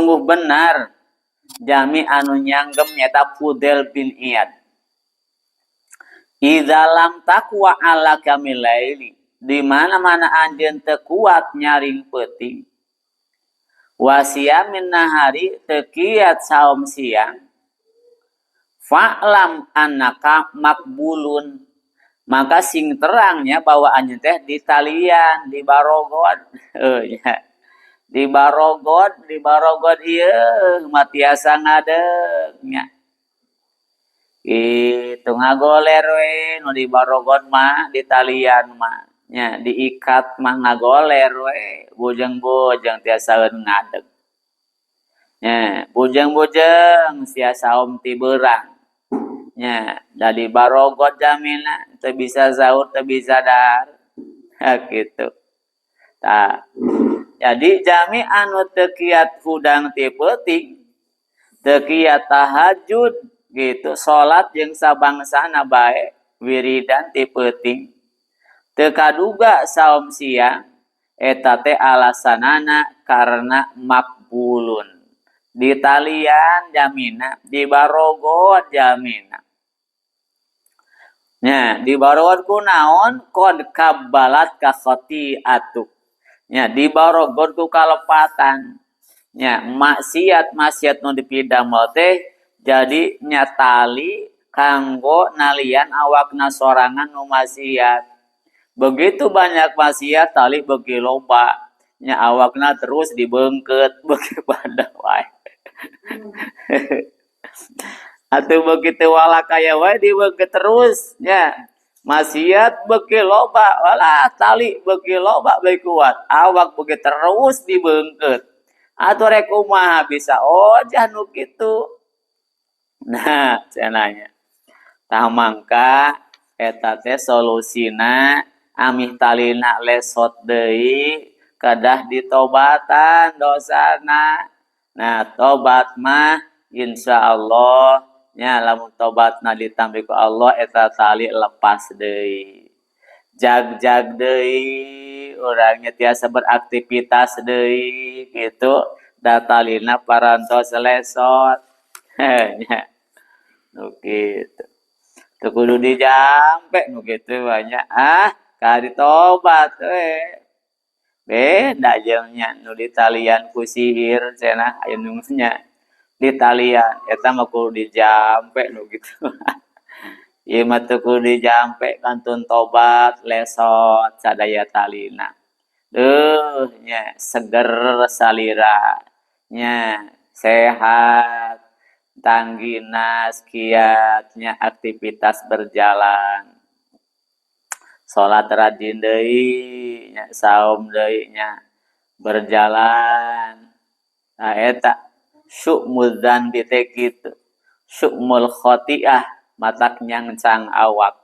sungguh benar jami anu nyanggem nyata Fudel bin Iyad. Idza lam taqwa ala kamilaili, di mana-mana anjeun teu kuat nyaring peuting. Wasiamin nahari teu kiat saum siang. Fa'lam annaka makbulun, maka sing terangnya bahwa anjeun teh di talian, di barogod. Ya. Di barogod ieu matiasa ngadegnya. Itu ngagoler we nu di barogod mah di talian mah nya diikat mah ngagoler we bujang-bujang tiasa ngadeg nya bujang-bujang sia saum ti beurang nya dari barogod jamina teu bisa zaur teu bisa dar kitu tah jadi jami anu teu kiat hudang ti peuting teu kiat tahajud gitu salat jeung sabangsana bae wiridan ti peuting teu kaduga saum siang eta teh alasanana karena makbulun di talian jamina di barogod jamina nya di barogod ku naon qad kabbalat ka khati'atuk nya di barogod ku kalepatan nya maksiat nu dipidamel teh jadi nyatali kanggo nalian awakna sorangan nu maksiat. Begitu banyak maksiat tali beuki loba nya awakna terus dibeungkeut beuki badak wae. Atuh begitu wala kaya wae dibeungkeut terus nya. Maksiat beuki loba walah tali beuki loba bae kuat. Awak beuki terus dibeungkeut. Atuh rek kumaha bisa ojah nu kitu. Nah, cenanya. Tah mangka eta teh solusina amih talina lesot deui kedah ditobatan dosana. Nah, tobat mah insyaallah nya lamun tobatna ditampi ku Allah eta tali lepas deui. Jag-jag deui urangnya tiasa beraktivitas deui gitu da talina parantos lesot. Nya nu kitu teu kudu dijampe nu kitu banyak kari tobat we beda jeung nya nu ditalian ku sihir cenah aya nu nya ditalian eta mah kudu dijampe nu kitu ieu mah teu kudu dijampe kantun tobat lesot sadaya talina nya seger salira nya sehat tanggina kiatnya aktivitas berjalan salat rajin deui nya saum deui nya berjalan nah eta syu'mul dzanbi teh kitu syu'mul khati'ah matak nyangsang awak